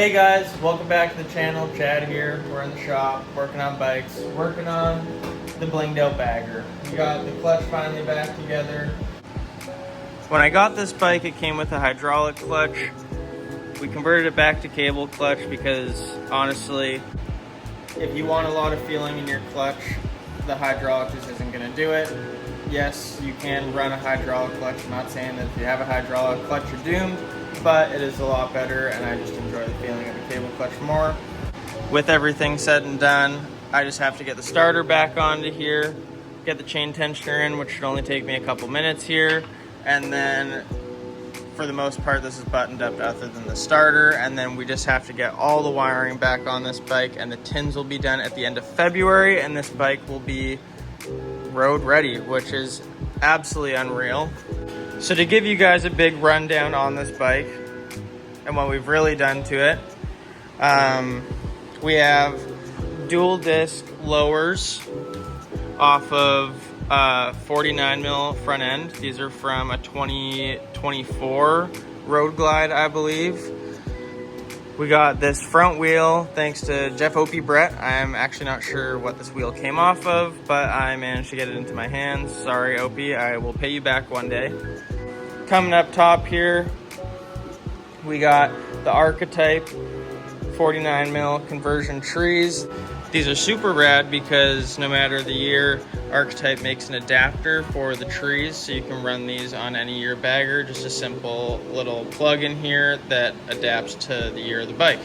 Hey guys, welcome back to the channel. Chad here. We're in the shop, working on bikes, working on the blinged out bagger. We got the clutch finally back together. When I got this bike, it came with a hydraulic clutch. We converted it back to cable clutch because honestly, if you want a lot of feeling in your clutch, the hydraulic just isn't going to do it. Yes, you can run a hydraulic clutch. I'm not saying that if you have a hydraulic clutch you're doomed, but it is a lot better and I just enjoy the feeling of a cable clutch more. With everything said and done, I just have to get the starter back onto here, get the chain tensioner in, which should only take me a couple minutes here, and then for the most part this is buttoned up other than the starter, and then we just have to get all the wiring back on this bike, and the tins will be done at the end of February, and this bike will be road ready, which is absolutely unreal. So to give you guys a big rundown on this bike and what we've really done to it, we have dual disc lowers off of 49 mil front end. These are from a 2024 Road Glide, I believe. We got this front wheel thanks to Jeff Opie Brett. I'm actually not sure what this wheel came off of, but I managed to get it into my hands. Sorry, Opie, I will pay you back one day. Coming up top here, we got the Archetype 49 mil conversion trees. These are super rad because no matter the year, Archetype makes an adapter for the trees, so you can run these on any year bagger. Just a simple little plug in here that adapts to the year of the bike.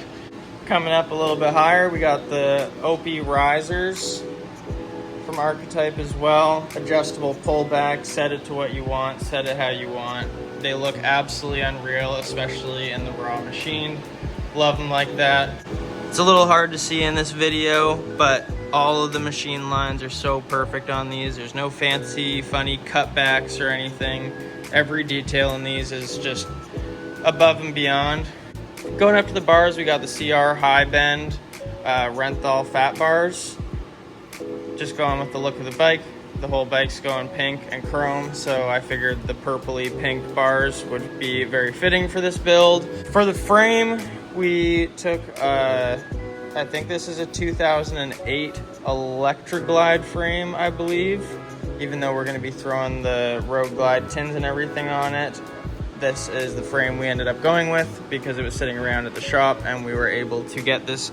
Coming up a little bit higher, we got the Opie risers from Archetype as well. Adjustable pullback, set it to what you want, set it how you want. They look absolutely unreal, especially in the raw machine. Love them like that. It's a little hard to see in this video, but all of the machine lines are so perfect on these. There's no fancy, funny cutbacks or anything. Every detail in these is just above and beyond. Going up to the bars, we got the CR high bend Renthal fat bars. Just going with the look of the bike. The whole bike's going pink and chrome, so I figured the purpley pink bars would be very fitting for this build. For the frame, we took, I think this is a 2008 Electroglide frame, I believe. Even though we're gonna be throwing the Road Glide tins and everything on it, this is the frame we ended up going with because it was sitting around at the shop and we were able to get this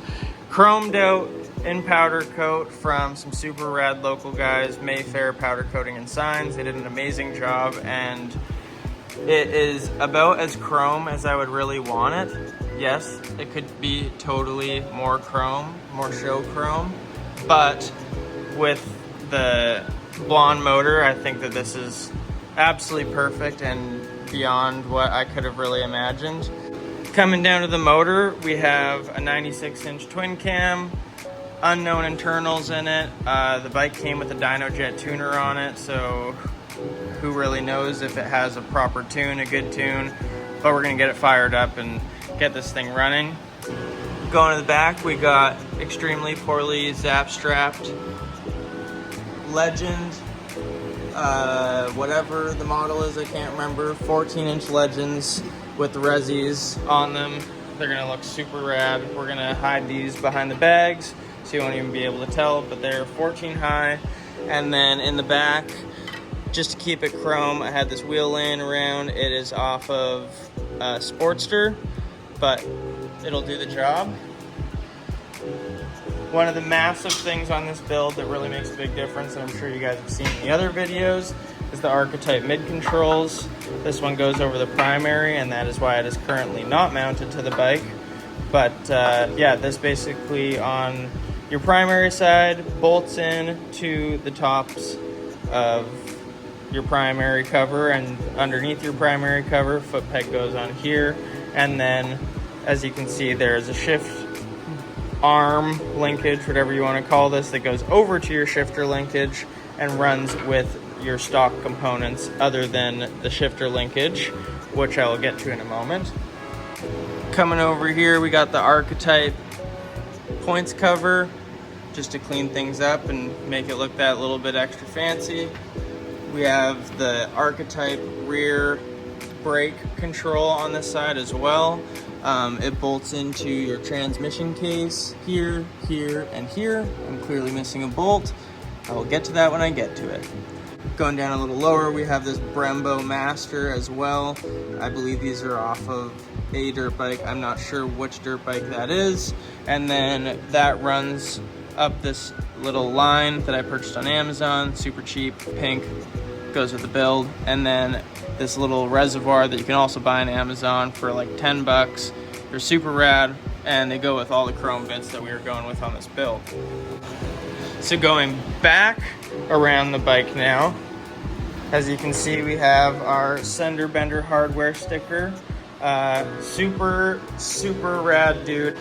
chromed out in powder coat from some super rad local guys, Mayfair Powder Coating and Signs. They did an amazing job and it is about as chrome as I would really want it. Yes, it could be totally more chrome, more show chrome, but with the blonde motor, I think that this is absolutely perfect and beyond what I could have really imagined. Coming down to the motor, we have a 96-inch twin cam, unknown internals in it. The bike came with a DynoJet tuner on it, so who really knows if it has a proper tune, a good tune, but we're gonna get it fired up and get this thing running. Going to the back, we got extremely poorly zap strapped Legend, whatever the model is, I can't remember, 14-inch Legends with the Resis on them. They're gonna look super rad. We're gonna hide these behind the bags so you won't even be able to tell, but they're 14 high. And then in the back, just to keep it chrome, I had this wheel laying around. It is off of Sportster, but it'll do the job. One of the massive things on this build that really makes a big difference, and I'm sure you guys have seen in the other videos, is the Archetype mid controls. This one goes over the primary, and that is why it is currently not mounted to the bike. But yeah, this basically on your primary side bolts in to the tops of your primary cover, and underneath your primary cover, foot peg goes on here, and then as you can see, there's a shift arm linkage, whatever you want to call this, that goes over to your shifter linkage and runs with your stock components other than the shifter linkage, which I will get to in a moment. Coming over here, we got the Archetype points cover just to clean things up and make it look that little bit extra fancy. We have the Archetype rear brake control on this side as well. It bolts into your transmission case here, here, and here. I'm clearly missing a bolt. I will get to that when I get to it. Going down a little lower, we have this Brembo Master as well. I believe these are off of a dirt bike. I'm not sure which dirt bike that is. And then that runs up this little line that I purchased on Amazon, super cheap, pink, goes with the build. And then this little reservoir that you can also buy on Amazon for like 10 bucks. They're super rad, and they go with all the chrome bits that we were going with on this build. So going back around the bike now, as you can see, we have our Sender Bender hardware sticker. Super rad dude.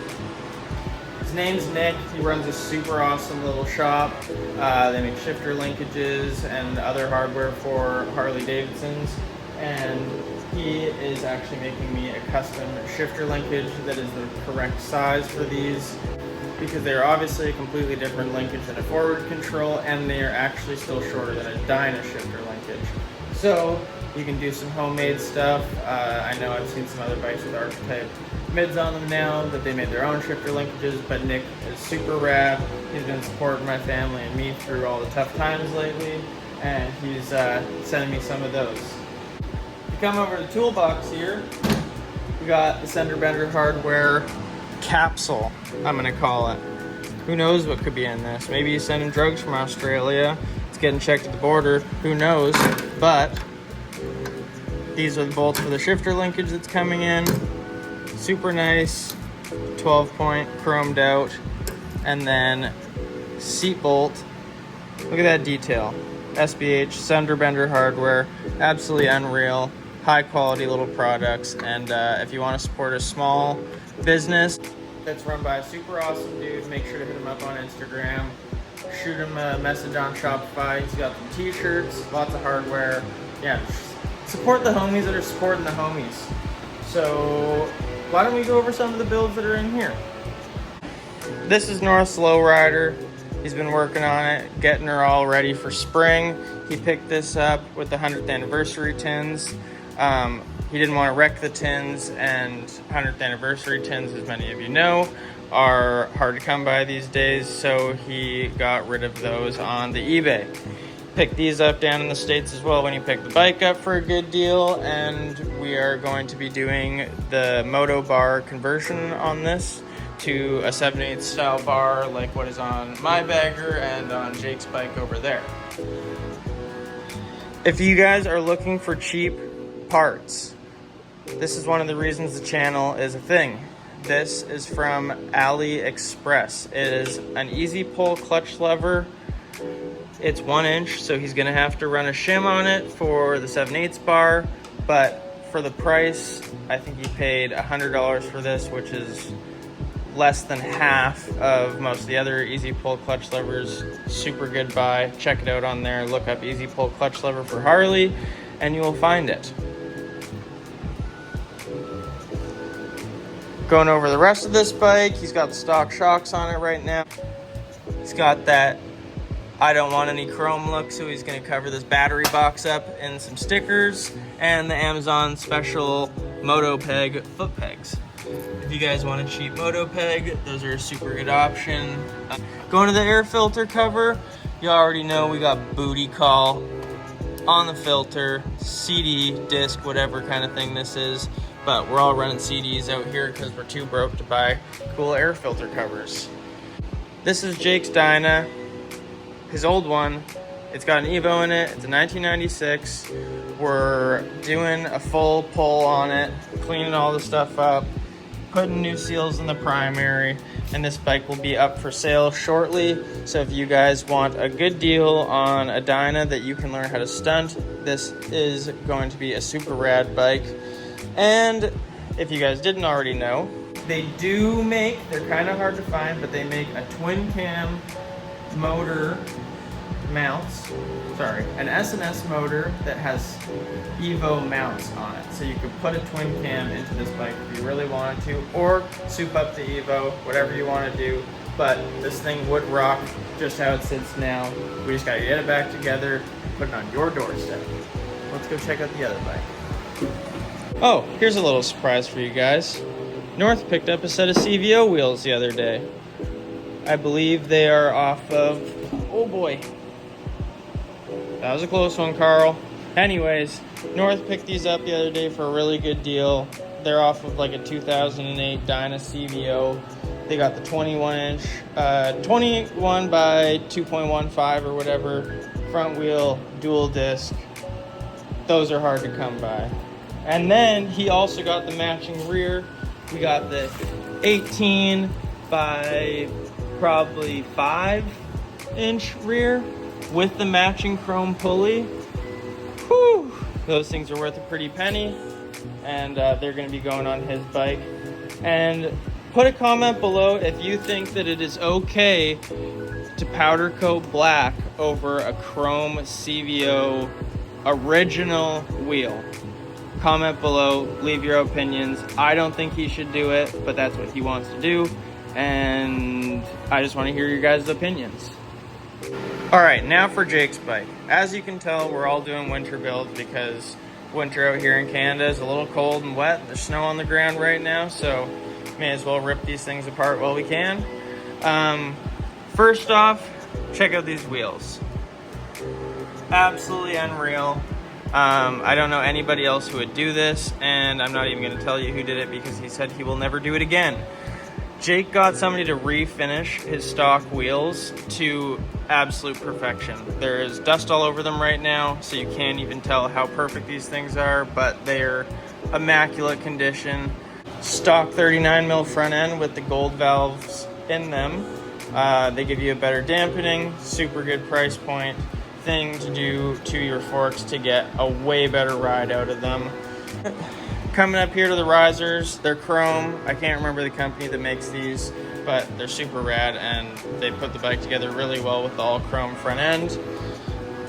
His name's Nick. He runs a super awesome little shop. They make shifter linkages and other hardware for Harley Davidsons. And he is actually making me a custom shifter linkage that is the correct size for these, because they're obviously a completely different linkage than a forward control, and they are actually still shorter than a Dyna shifter linkage. So you can do some homemade stuff. I know I've seen some other bikes with archetype mids on them now that they made their own shifter linkages, but Nick is super rad. He's been supporting my family and me through all the tough times lately, and he's sending me some of those. If you come over to the toolbox here, we got the Sender Bender hardware capsule, I'm gonna call it. Who knows what could be in this? Maybe he's sending drugs from Australia. It's getting checked at the border. Who knows? But these are the bolts for the shifter linkage that's coming in. Super nice, 12-point chromed out, and then seat bolt. Look at that detail. SBH Sender Bender hardware, absolutely unreal. High quality little products, and if you want to support a small business that's run by a super awesome dude, make sure to hit him up on Instagram. Shoot him a message on Shopify. He's got some t-shirts, lots of hardware. Yeah, support the homies that are supporting the homies. So why don't we go over some of the builds that are in here? This is North's Lowrider. He's been working on it, getting her all ready for spring. He picked this up with the 100th anniversary tins. He didn't want to wreck the tins, and 100th anniversary tins, as many of you know, are hard to come by these days, so he got rid of those on the eBay. Picked these up down in the States as well when he picked the bike up for a good deal, and we are going to be doing the moto bar conversion on this to a 7/8 style bar like what is on my bagger and on Jake's bike over there. If you guys are looking for cheap parts, this is one of the reasons the channel is a thing. This is from AliExpress. It is an easy pull clutch lever. It's 1 inch, so he's gonna have to run a shim on it for the 7/8 bar, but for the price, I think he paid $100 for this, which is less than half of most of the other easy pull clutch levers. Super good buy. Check it out on there. Look up easy pull clutch lever for Harley, and you will find it. Going over the rest of this bike, he's got the stock shocks on it right now. He's got that I don't want any chrome look, so he's gonna cover this battery box up in some stickers and the Amazon special Moto Peg foot pegs. If you guys want a cheap Moto Peg, those are a super good option. Going to the air filter cover, you already know we got booty call on the filter, CD, disc, whatever kind of thing this is. But we're all running CDs out here because we're too broke to buy cool air filter covers. This is Jake's Dyna, his old one. It's got an Evo in it. It's a 1996. We're doing a full pull on it, cleaning all the stuff up, putting new seals in the primary, and this bike will be up for sale shortly. So if you guys want a good deal on a Dyna that you can learn how to stunt, this is going to be a super rad bike. And if you guys didn't already know, they do make, they're kind of hard to find, but they make a twin cam motor mounts, an S&S motor that has Evo mounts on it. So you could put a twin cam into this bike if you really wanted to, or soup up the Evo, whatever you want to do. But this thing would rock just how it sits now. We just got to get it back together and put it on your doorstep. Let's go check out the other bike. Oh, here's a little surprise for you guys. North picked up a set of CVO wheels the other day. I believe they are off of, oh boy, that was a close one, Carl. Anyways, North picked these up the other day for a really good deal. They're off of like a 2008 Dyna CVO. They got the 21 by 2.15 or whatever, front wheel, dual disc. Those are hard to come by. And then he also got the matching rear. We got the 18 by probably 5-inch rear with the matching chrome pulley. Whew, those things are worth a pretty penny, and they're going to be going on his bike. And put a comment below if you think that it is okay to powder coat black over a chrome CVO original wheel. Comment below, leave your opinions. I don't think he should do it, but that's what he wants to do, and I just want to hear your guys' opinions. Alright, now for Jake's bike. As you can tell, we're all doing winter builds because winter out here in Canada is a little cold and wet. There's snow on the ground right now, so may as well rip these things apart while we can. First off, check out these wheels. Absolutely unreal. I don't know anybody else who would do this, and I'm not even going to tell you who did it because he said he will never do it again. Jake got somebody to refinish his stock wheels to absolute perfection. There is dust all over them right now, so you can't even tell how perfect these things are, but they're immaculate condition. Stock 39mm front end with the gold valves in them. They give you a better dampening, super good price point thing to do to your forks to get a way better ride out of them. Coming up here to the risers, they're chrome. I can't remember the company that makes these, but they're super rad and they put the bike together really well with the all chrome front end.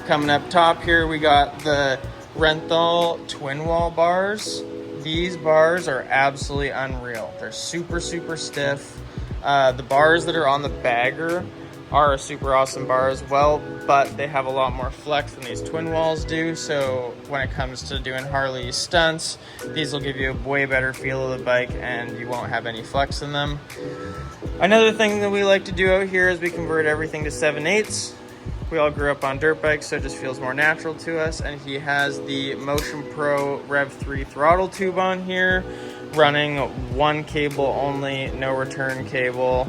Coming up top here, we got the Renthal twin wall bars. These bars are absolutely unreal. They're super, super stiff. The bars that are on the bagger are a super awesome bar as well, but they have a lot more flex than these twin walls do, so when it comes to doing Harley stunts, these will give you a way better feel of the bike and you won't have any flex in them. Another thing that we like to do out here is we convert everything to 7/8. We all grew up on dirt bikes, so it just feels more natural to us, and he has the Motion Pro Rev 3 throttle tube on here, running one cable only, no return cable.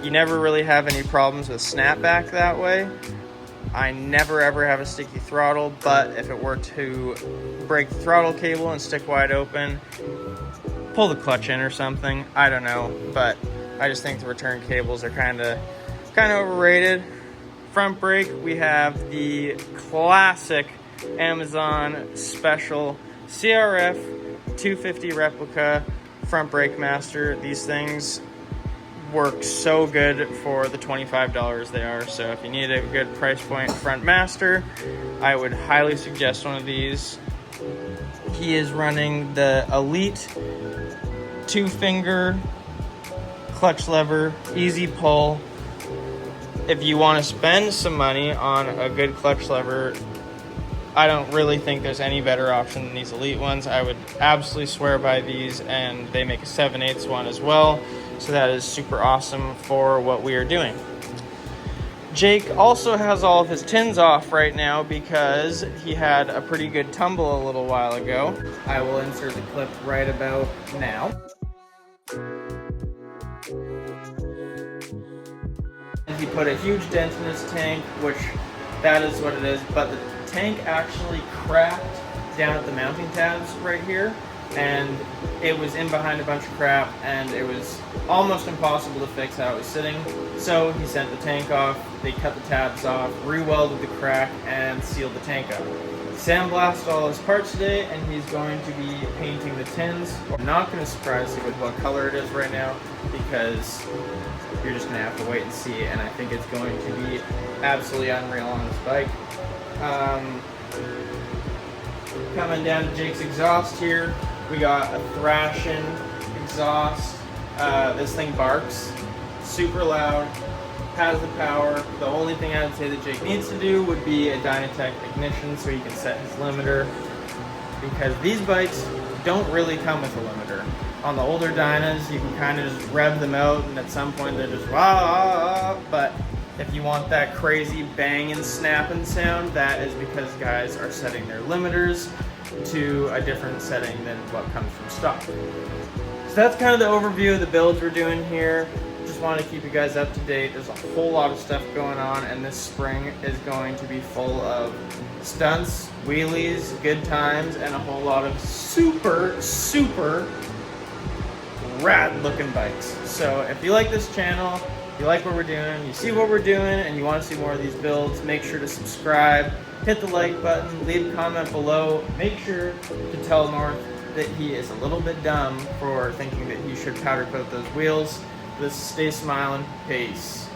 You never really have any problems with snapback that way. I never ever have a sticky throttle, but if it were to break the throttle cable and stick wide open, pull the clutch in or something, I don't know, but I just think the return cables are kind of overrated. Front brake, we have the classic Amazon special CRF 250 replica front brake master. These things work so good for the $25 they are, so if you need a good price point front master, I would highly suggest one of these. He is running the Elite 2-finger clutch lever, easy pull. If you want to spend some money on a good clutch lever, I don't really think there's any better option than these Elite ones. I would absolutely swear by these, and they make a 7/8 one as well. So that is super awesome for what we are doing. Jake also has all of his tins off right now because he had a pretty good tumble a little while ago. I will insert the clip right about now. He put a huge dent in his tank, which that is what it is, but the tank actually cracked down at the mounting tabs right here, and it was in behind a bunch of crap, and it was almost impossible to fix how it was sitting. So he sent the tank off, they cut the tabs off, re-welded the crack, and sealed the tank up. Sandblasted all his parts today, and he's going to be painting the tins. I'm not going to surprise you with what color it is right now, because you're just going to have to wait and see, and I think it's going to be absolutely unreal on this bike. Coming down to Jake's exhaust here, we got a Thrashing exhaust. This thing barks, super loud, has the power. The only thing I would say that Jake needs to do would be a Dynatech ignition so he can set his limiter. because these bikes don't really come with a limiter. On the older Dynas, you can kind of just rev them out, and at some point they're just wah, but if you want that crazy banging, snapping sound, that is because guys are setting their limiters to a different setting than what comes from stock. So that's kind of the overview of the builds we're doing here. Just want to keep you guys up to date. There's a whole lot of stuff going on, and this spring is going to be full of stunts, wheelies, good times, and a whole lot of super, super rad looking bikes. So if you like this channel, if you like what we're doing, you see what we're doing, and you want to see more of these builds, make sure to subscribe, hit the like button, leave a comment below. Make sure to tell North that he is a little bit dumb for thinking that he should powder coat those wheels. Stay smiling. Peace.